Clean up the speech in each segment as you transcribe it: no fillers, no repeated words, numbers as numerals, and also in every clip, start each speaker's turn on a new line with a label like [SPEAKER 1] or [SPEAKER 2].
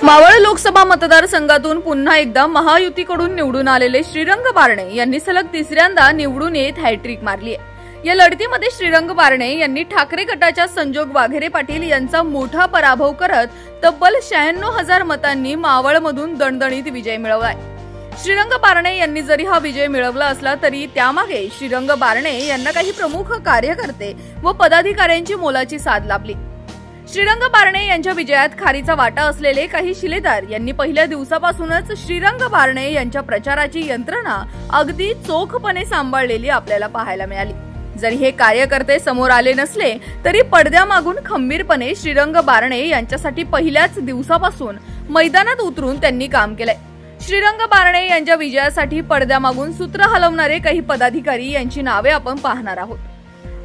[SPEAKER 1] मावळ लोकसभा मतदारसंघातून पुन्हा एकदा महायुतीकडून निवडून आलेले श्रीरंग बारणे यांनी सलग तिसऱ्यांदा निवडून येत हॅट्रिक मारली आहे। या लढतीमध्ये श्रीरंग बारणे यांनी ठाकरे गटाच्या संजोग वाघेरे पाटील यांचा मोठा पराभव करत तब्बल 96,000 मतांनी मावळमधून दणदणीत विजय मिळवलाय। श्रीरंग बारणे यांनी जरी हा विजय मिळवला असला तरी त्यामागे श्रीरंग बारणे यांना काही प्रमुख कार्यकर्ते व पदाधिकाऱ्यांची मोलाची साथ लाभली। श्रीरंग बारणे यांच्या विजयात खारीचा वाटा असलेले काही शिलेदार यांनी पहिल्या दिवसापासूनच श्रीरंग बारणे यांच्या प्रचाराची यंत्रणा अगदी चोखपणे सांभाळलेली आपल्याला पाहायला मिळाली। जरी हे कार्यकर्ते समोर आले नसले तरी पडद्यामागून खंबीरपणे श्रीरंग बारणे यांच्यासाठी पहिल्याच दिवसापासून मैदानात उतरून त्यांनी काम केलंय। श्रीरंग बारणे यांच्या विजयासाठी पडद्यामागून सूत्र हलवणारे काही पदाधिकारी यांची नावे आपण पाहणार आहोत।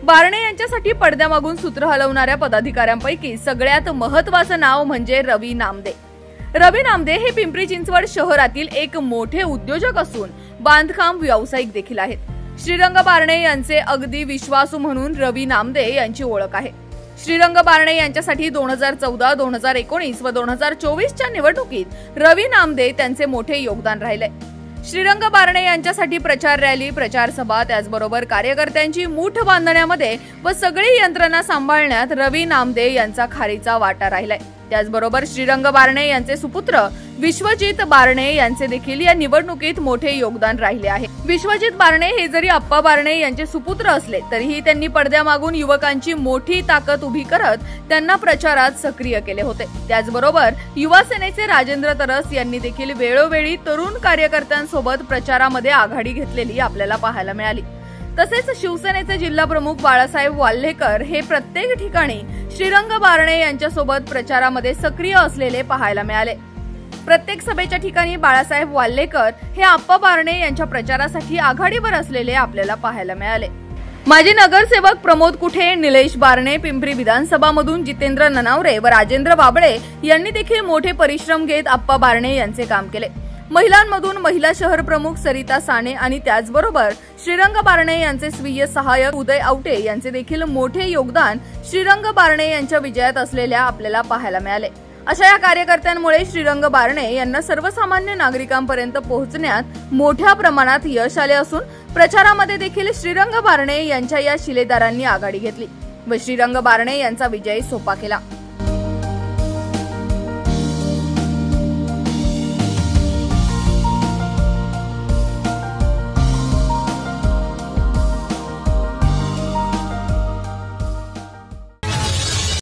[SPEAKER 1] बारणे यांच्यासाठी पडद्यामागून सूत्र हलवणाऱ्या पदाधिकाऱ्यांपैकी सगळ्यात महत्त्वाचं नाव म्हणजे रवी नामदे। रवी नामदे हे पिंपरी चिंचवड शहरातील एक मोठे उद्योजक असून बांधकाम व्यावसायिक देखील आहेत। श्रीरंग बारणे यांचे अगदी विश्वासू म्हणून रवी नामदे यांची ओळख आहे। श्रीरंग बारणे यांच्यासाठी 2014, 2019 व 2024च्या निवडणुकीत रवी नामदे त्यांचे मोठे योगदान राहिले। श्रीरंग बारणे यांच्यासाठी प्रचार रॅली, प्रचार सभा, त्याचबरोबर कार्यकर्त्यांची मूठ बांधण्यामध्ये व सगळी यंत्रणा सांभाळण्यात रवी नामदे यांचा खारीचा वाटा राहिलाय। त्याचबरोबर श्रीरंग बारणे यांचे सुपुत्र विश्वजित बारणे यांचे देखील या निवडणुकीत मोठे योगदान राहिले आहे। विश्वजित बारणे हे जरी आप्पा बारणे यांचे सुपुत्र असले तरीही त्यांनी पडद्यामागून युवकांची मोठी ताकद उभी करत त्यांना प्रचारात सक्रिय केले होते। त्याचबरोबर युवा सेनेचे राजेंद्र तरस यांनी देखील वेळोवेळी तरुण कार्यकर्त्यांसोबत प्रचारामध्ये आघाडी घेतलेली आपल्याला पाहायला मिळाली। तसेच शिवसेनेचे जिल्हा प्रमुख बाळासाहेब वाल्हेकर हे प्रत्येक ठिकाणी श्रीरंग बारणे यांच्यासोबत प्रचारामध्ये सक्रिय असलेले पाहायला मिळाले। प्रत्येक सभेच्या ठिकाणी बाळासाहेब वाल्हेकर हे आप्पा बारणे यांच्या प्रचारासाठी आघाडीवर असलेले आपल्याला पाहायला मिळाले। माजी नगरसेवक प्रमोद कुठे, निलेश बारणे, पिंपरी विधानसभामधून जितेंद्र ननावरे व राजेंद्र बाबळे यांनी देखील मोठे परिश्रम घेत आप्पा बारणे यांचे काम केले। महिलांमधून महिला शहर प्रमुख सरिता साने आणि त्याचबरोबर श्रीरंग बारणे यांचे स्वीय सहाय्यक उदय आवटे यांचे देखील मोठे योगदान श्रीरंग बारणे यांच्या विजयात असलेल्या आपल्याला पाहायला मिळाले। अशा या कार्यकर्त्यांमुळे श्रीरंग बारणे यांना सर्वसामान्य नागरिकांपर्यंत पोहोचण्यात मोठ्या प्रमाणात यश आले असून प्रचारामध्ये देखील श्रीरंग बारणे यांच्या या शिलेदारांनी आघाडी घेतली व श्रीरंग बारणे यांचा विजय सोपा केला।